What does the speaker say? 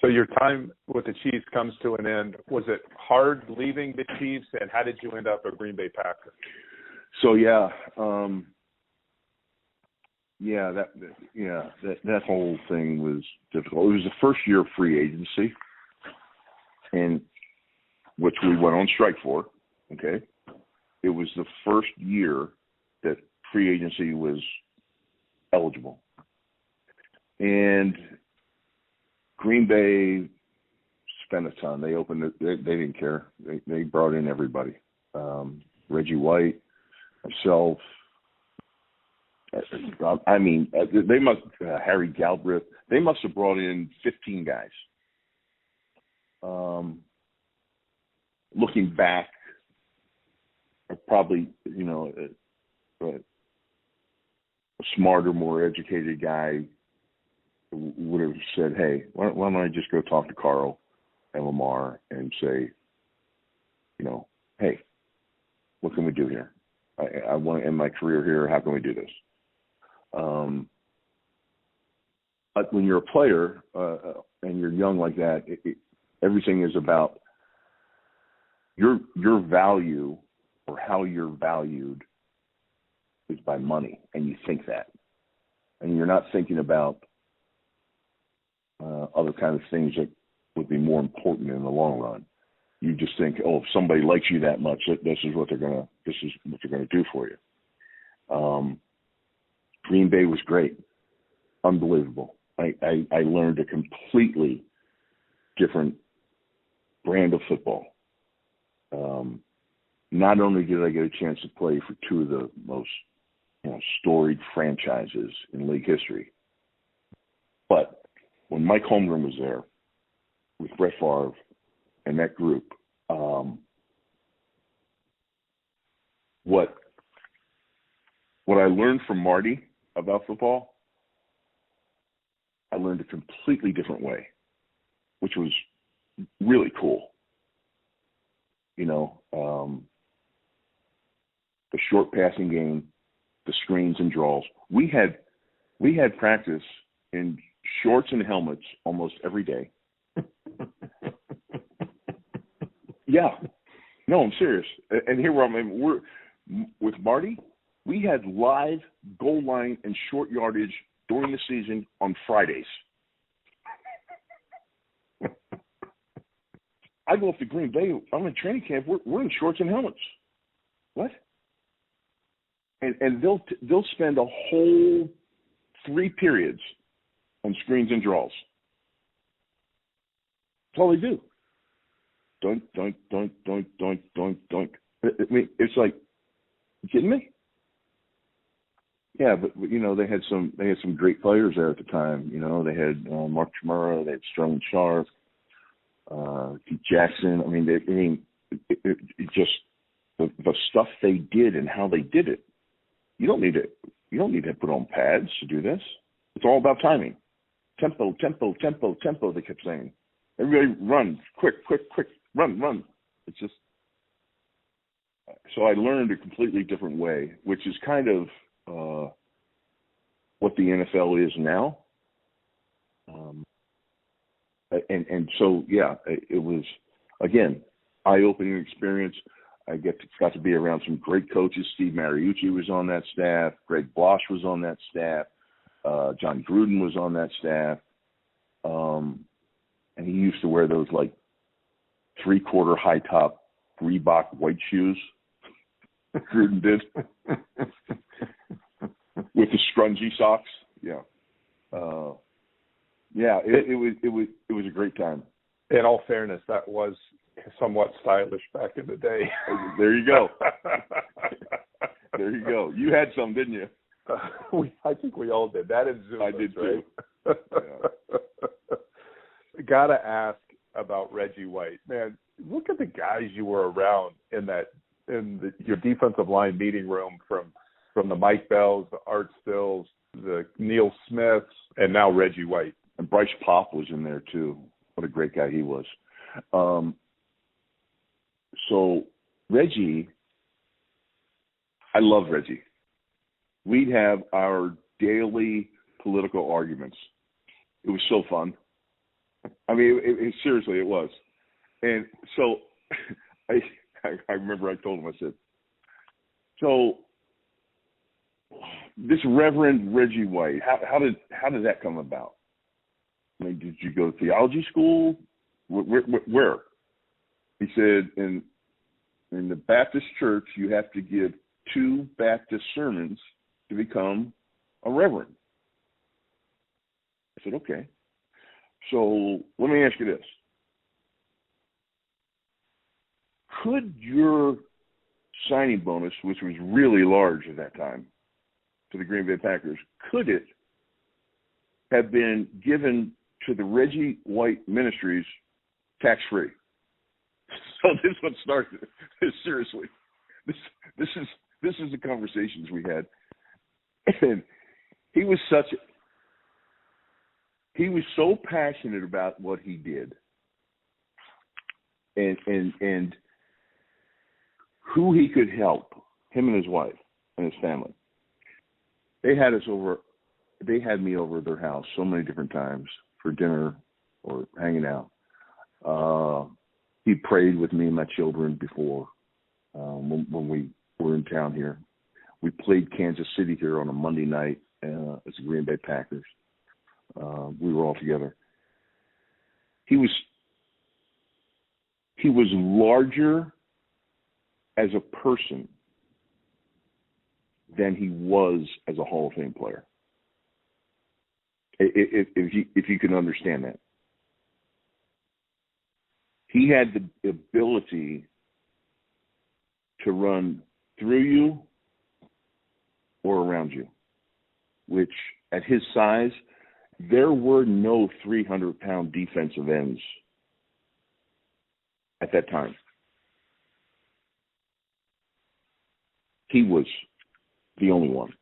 So your time with the Chiefs comes to an end. Was it hard leaving the Chiefs, and how did you end up a Green Bay Packer? So that whole thing was difficult. It was the first year of free agency, and which we went on strike for. Okay, it was the first year that free agency was eligible, and Green Bay spent a ton. They opened it. They didn't care. They brought in everybody. Reggie White, myself. I mean, they must Harry Galbraith. They must have brought in 15 guys. Looking back, probably a smarter, more educated guy would have said, "Hey, why don't I just go talk to Carl and Lamar and say, hey, what can we do here? I want to end my career here. How can we do this?" But when you're a player and you're young like that, everything is about your value, or how you're valued is by money, and you think that, and you're not thinking about other kind of things that would be more important in the long run. You just think, if somebody likes you that much, this is what they're gonna do for you. Green Bay was great, unbelievable. I learned a completely different brand of football. Not only did I get a chance to play for two of the most storied franchises in league history, but when Mike Holmgren was there with Brett Favre and that group, what I learned from Marty about football, I learned a completely different way, which was really cool. The short passing game, the screens and draws. We had practice in shorts and helmets almost every day. Yeah. No, I'm serious. And here we're with Marty, we had live goal line and short yardage during the season on Fridays. I go up to Green Bay. I'm in training camp. We're in shorts and helmets. What? And they'll spend a whole 3 periods on screens and draws. That's all they do. Doink, doink, doink, doink, doink, doink, doink. I mean, it's like, you kidding me? Yeah, but they had some great players there at the time. They had Mark Chmura, they had Sterling Sharp, Pete Jackson. I mean, it just the stuff they did and how they did it. You don't need to put on pads to do this. It's all about timing. Tempo, tempo, tempo, tempo, they kept saying. Everybody run, quick, quick, quick, run. It's just, so I learned a completely different way, which is kind of what the NFL is now. And so, yeah, it was, again, eye-opening experience. I got to be around some great coaches. Steve Mariucci was on that staff. Greg Blosh was on that staff. John Gruden was on that staff. And he used to wear those, 3/4 high-top Reebok white shoes. Gruden did. With the scrungy socks. Yeah. It was a great time. In all fairness, that was somewhat stylish back in the day. There you go. There you go. You had some, didn't you? I think we all did. That and Zoom. I did right? too. Yeah. Gotta ask about Reggie White. Man, look at the guys you were around in your defensive line meeting room, from the Mike Bells, the Art Stills, the Neil Smiths, and now Reggie White. And Bryce Pop was in there too. What a great guy he was. So Reggie, I love Reggie. We'd have our daily political arguments. It was so fun. I mean, seriously, it was. And so I remember I told him, I said, so this Reverend Reggie White, how did that come about? I mean, did you go to theology school? Where? He said, in the Baptist church, you have to give 2 Baptist sermons to become a reverend. I said, okay. So let me ask you this. Could your signing bonus, which was really large at that time to the Green Bay Packers, could it have been given to the Reggie White Ministries tax-free? So this one started. Seriously, this is the conversations we had, and he was so passionate about what he did, and who he could help, him and his wife and his family. They had me over at their house so many different times for dinner or hanging out. He prayed with me and my children before when we were in town here. We played Kansas City here on a Monday night as the Green Bay Packers. We were all together. He was larger as a person than he was as a Hall of Fame player. If you can understand that. He had the ability to run through you or around you, which at his size, there were no 300-pound defensive ends at that time. He was the only one.